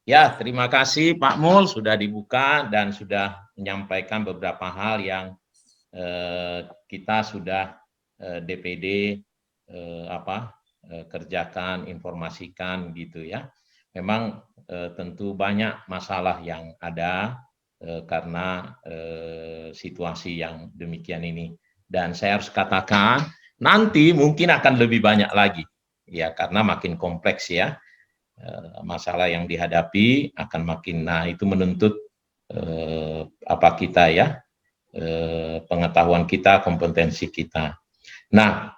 Ya, terima kasih Pak Mul sudah dibuka dan sudah menyampaikan beberapa hal yang kita sudah DPD kerjakan, informasikan gitu ya. Memang tentu banyak masalah yang ada karena situasi yang demikian ini. Dan saya harus katakan nanti mungkin akan lebih banyak lagi ya karena makin kompleks ya. Masalah yang dihadapi akan makin, nah itu menuntut apa kita ya, pengetahuan kita, kompetensi kita. Nah,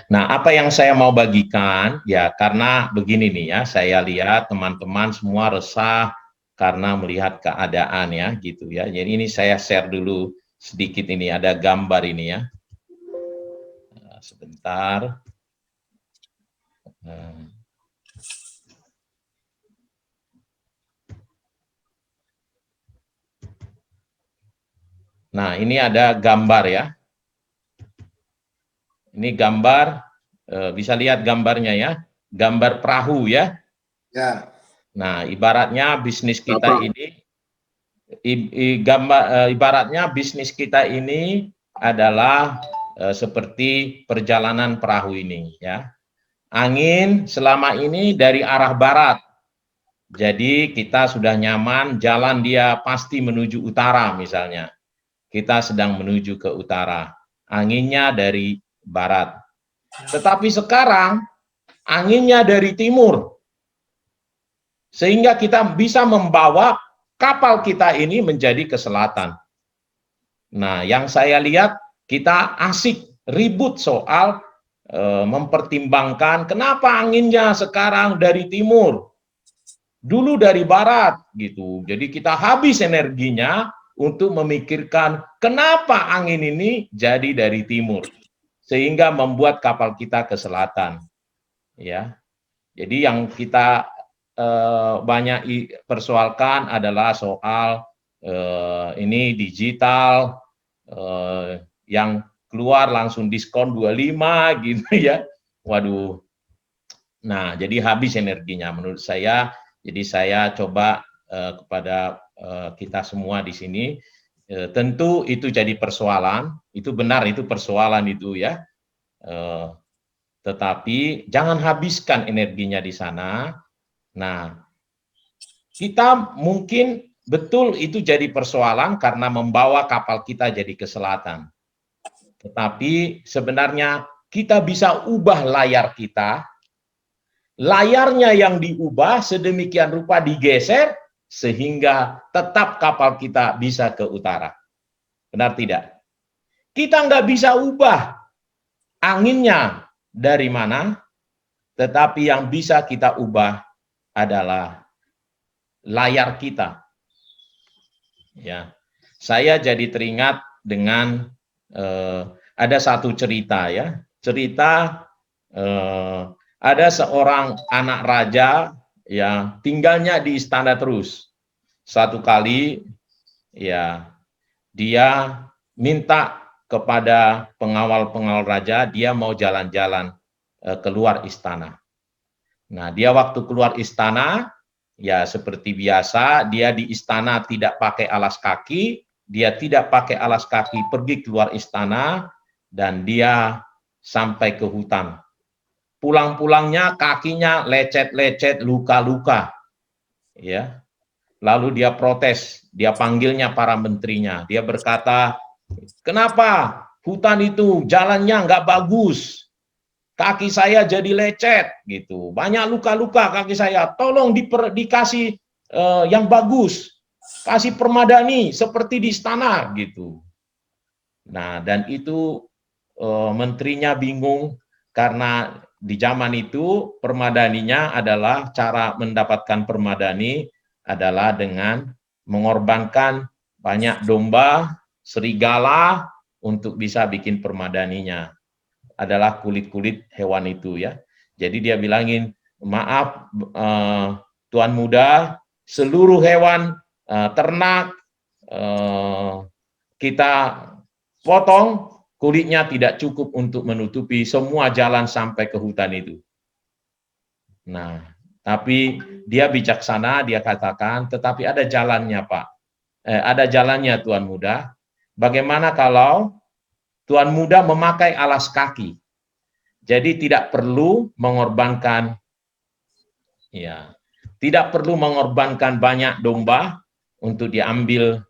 apa yang saya mau bagikan ya karena begini nih ya, saya lihat teman-teman semua resah karena melihat keadaan ya gitu ya. Jadi ini saya share dulu sedikit ini, ada gambar ini ya. Sebentar. Nah, ini ada gambar ya. Ini gambar, bisa lihat gambarnya ya. Gambar perahu ya. Ya. Nah, ibaratnya bisnis kita ini, ibaratnya bisnis kita ini adalah seperti perjalanan perahu ini ya. Angin selama ini dari arah barat. Jadi kita sudah nyaman, jalan dia pasti menuju utara misalnya. Kita sedang menuju ke utara. Anginnya dari barat. Tetapi sekarang anginnya dari timur. Sehingga kita bisa membawa kapal kita ini menjadi ke selatan. Nah, yang saya lihat kita asik ribut soal mempertimbangkan kenapa anginnya sekarang dari timur, dulu dari barat gitu. Jadi kita habis energinya untuk memikirkan kenapa angin ini jadi dari timur, sehingga membuat kapal kita ke selatan. Ya, jadi yang kita banyak persoalkan adalah soal ini digital yang keluar langsung diskon 25 gitu ya. Waduh. Nah, jadi habis energinya menurut saya. Jadi saya coba kepada kita semua di sini, tentu itu jadi persoalan, itu benar, itu persoalan itu ya. Tetapi jangan habiskan energinya di sana. Nah, kita mungkin betul itu jadi persoalan karena membawa kapal kita jadi ke selatan. Tetapi sebenarnya kita bisa ubah layar kita, layarnya yang diubah sedemikian rupa digeser sehingga tetap kapal kita bisa ke utara. Benar tidak? Kita nggak bisa ubah anginnya dari mana, tetapi yang bisa kita ubah adalah layar kita. Ya, saya jadi teringat dengan ada satu cerita ya, cerita ada seorang anak raja ya tinggalnya di istana terus. Satu kali ya dia minta kepada pengawal-pengawal raja dia mau jalan-jalan keluar istana. Nah, dia waktu keluar istana ya seperti biasa, dia di istana tidak pakai alas kaki, dia tidak pakai alas kaki pergi keluar istana, dan dia sampai ke hutan. Pulang-pulangnya kakinya lecet-lecet, luka-luka. Ya. Lalu dia protes, dia panggilnya para menterinya. Dia berkata, kenapa hutan itu jalannya nggak bagus? Kaki saya jadi lecet gitu, banyak luka-luka kaki saya, tolong dikasih yang bagus, kasih permadani seperti di istana gitu. Nah, dan itu menterinya bingung karena di zaman itu permadaninya adalah cara mendapatkan permadani adalah dengan mengorbankan banyak domba, serigala untuk bisa bikin permadaninya. Adalah kulit-kulit hewan itu ya. Jadi dia bilangin, maaf Tuan Muda, seluruh hewan ternak kita potong, kulitnya tidak cukup untuk menutupi semua jalan sampai ke hutan itu. Nah, Tapi dia bijaksana, dia katakan, tetapi ada jalannya Pak. Ada jalannya Tuan Muda. Bagaimana kalau Tuan Muda memakai alas kaki? Jadi tidak perlu mengorbankan, ya, tidak perlu mengorbankan banyak domba untuk diambil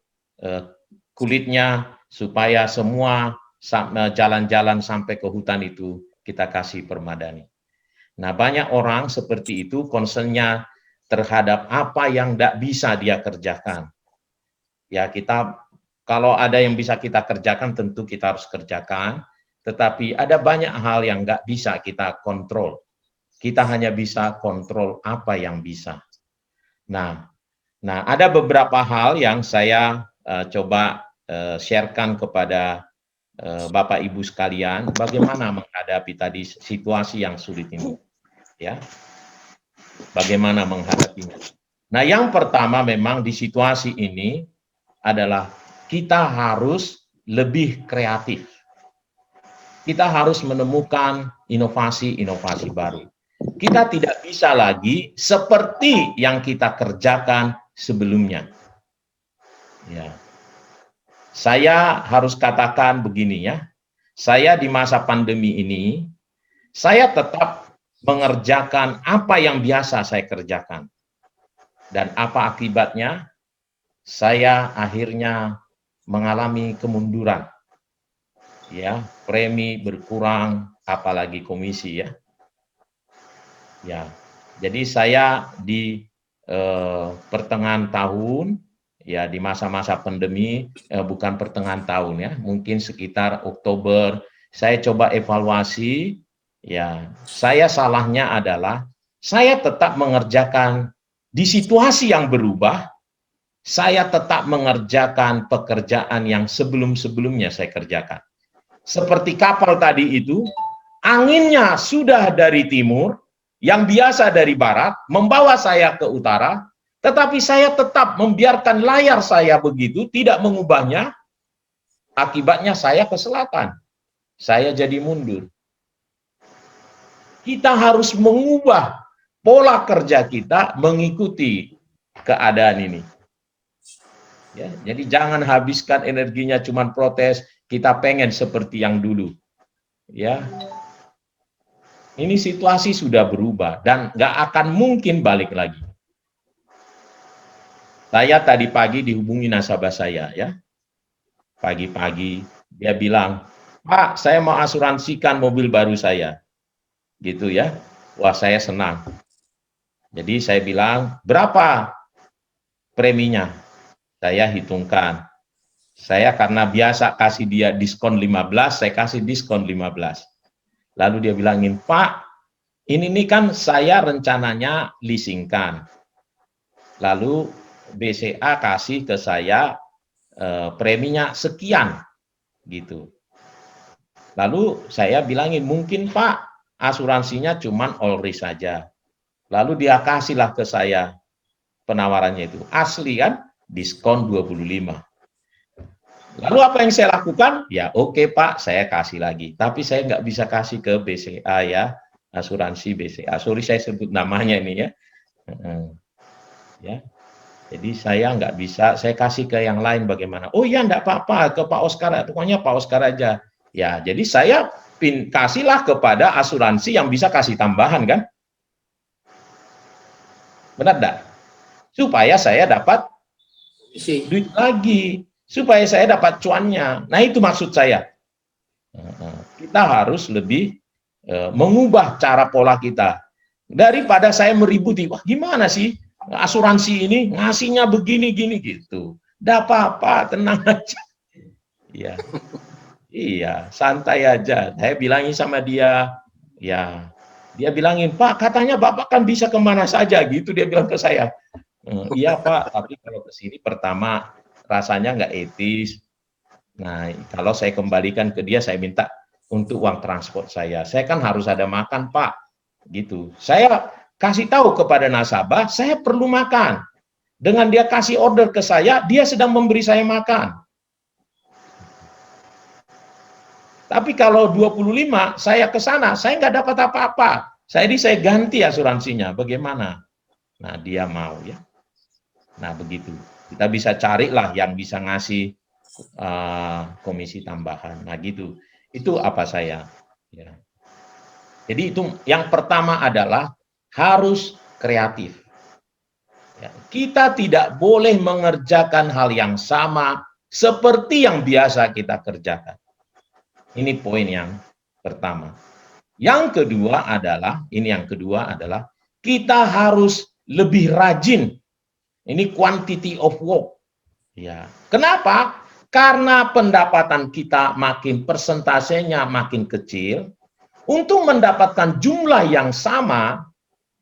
kulitnya supaya semua jalan-jalan sampai ke hutan itu kita kasih permadani. Nah, banyak orang seperti itu concernnya terhadap apa yang tidak bisa dia kerjakan. Ya, kita kalau ada yang bisa kita kerjakan tentu kita harus kerjakan, tetapi ada banyak hal yang nggak bisa kita kontrol. Kita hanya bisa kontrol apa yang bisa. Nah, ada beberapa hal yang saya coba sharekan kepada Bapak Ibu sekalian, bagaimana menghadapi tadi situasi yang sulit ini, ya. Bagaimana menghadapinya. Nah, yang pertama memang di situasi ini adalah kita harus lebih kreatif. Kita harus menemukan inovasi-inovasi baru. Kita tidak bisa lagi seperti yang kita kerjakan sebelumnya. Ya. Saya harus katakan begini ya, saya di masa pandemi ini, saya tetap mengerjakan apa yang biasa saya kerjakan. Dan apa akibatnya? Saya akhirnya mengalami kemunduran. Ya, premi berkurang, apalagi komisi ya. Ya, jadi saya di pertengahan tahun, ya di masa-masa pandemi, bukan pertengahan tahun ya, mungkin sekitar Oktober, saya coba evaluasi, ya saya salahnya adalah saya tetap mengerjakan di situasi yang berubah, saya tetap mengerjakan pekerjaan yang sebelum-sebelumnya saya kerjakan. Seperti kapal tadi itu, anginnya sudah dari timur, yang biasa dari barat, membawa saya ke utara, tetapi saya tetap membiarkan layar saya begitu, tidak mengubahnya, akibatnya saya ke selatan. Saya jadi mundur. Kita harus mengubah pola kerja kita mengikuti keadaan ini. Ya, jadi jangan habiskan energinya cuma protes, kita pengen seperti yang dulu. Ya, ini situasi sudah berubah dan nggak akan mungkin balik lagi. Saya tadi pagi dihubungi nasabah saya ya. Pagi-pagi dia bilang, "Pak, saya mau asuransikan mobil baru saya." Gitu ya. Wah, saya senang. Jadi saya bilang, "Berapa preminya?" Saya hitungkan. Saya karena biasa kasih dia diskon 15, saya kasih diskon 15. Lalu dia bilangin, "Pak, ini nih kan saya rencananya leasingkan. Lalu BCA kasih ke saya preminya sekian." Gitu. Lalu saya bilangin, "Mungkin Pak, asuransinya cuma all risk saja." Lalu dia kasihlah ke saya penawarannya itu. Asli kan, diskon 25. Lalu apa yang saya lakukan? Ya oke Pak, saya kasih lagi. Tapi saya nggak bisa kasih ke BCA ya, asuransi BCA. Sorry saya sebut namanya ini ya. Ya. Jadi saya nggak bisa, saya kasih ke yang lain bagaimana? Oh iya nggak apa-apa, ke Pak Oscar, pokoknya Pak Oscar aja. Ya, jadi saya kasihlah kepada asuransi yang bisa kasih tambahan kan? Benar enggak? Supaya saya dapat duit lagi. Supaya saya dapat cuannya. Nah itu maksud saya. Kita harus lebih mengubah cara pola kita. Daripada saya meributi, wah gimana sih asuransi ini ngasihnya begini-gini gitu. Nggak apa-apa, tenang aja. Iya, iya, santai aja. Saya bilangin sama dia, ya, dia bilangin, "Pak, katanya Bapak kan bisa kemana saja," gitu dia bilang ke saya. Iya Pak, tapi kalau ke sini pertama rasanya nggak etis. Nah, kalau saya kembalikan ke dia, saya minta untuk uang transport saya. Saya kan harus ada makan, Pak. Gitu. Saya kasih tahu kepada nasabah, saya perlu makan. Dengan dia kasih order ke saya, dia sedang memberi saya makan. Tapi kalau 25, saya ke sana, saya nggak dapat apa-apa. saya ganti asuransinya, bagaimana? Nah, dia mau ya. Nah, begitu. Kita bisa carilah yang bisa ngasih komisi tambahan. Nah, gitu. Itu apa saya. Ya. Jadi itu yang pertama adalah harus kreatif. Ya. Kita tidak boleh mengerjakan hal yang sama seperti yang biasa kita kerjakan. Ini poin yang pertama. Yang kedua adalah, kita harus lebih rajin. Ini quantity of work. Ya. Kenapa? Karena pendapatan kita makin persentasenya makin kecil, untuk mendapatkan jumlah yang sama,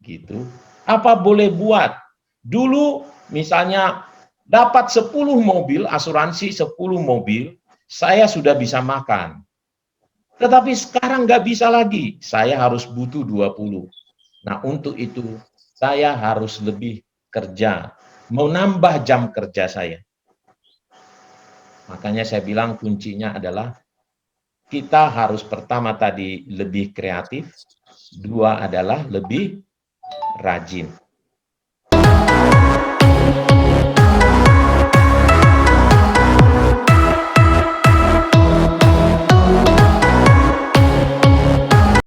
gitu, apa boleh buat? Dulu misalnya dapat 10 mobil, asuransi 10 mobil, saya sudah bisa makan. Tetapi sekarang nggak bisa lagi, saya harus butuh 20. Nah, untuk itu saya harus lebih kerja, mau nambah jam kerja saya. Makanya saya bilang kuncinya adalah kita harus pertama tadi lebih kreatif, dua adalah lebih rajin.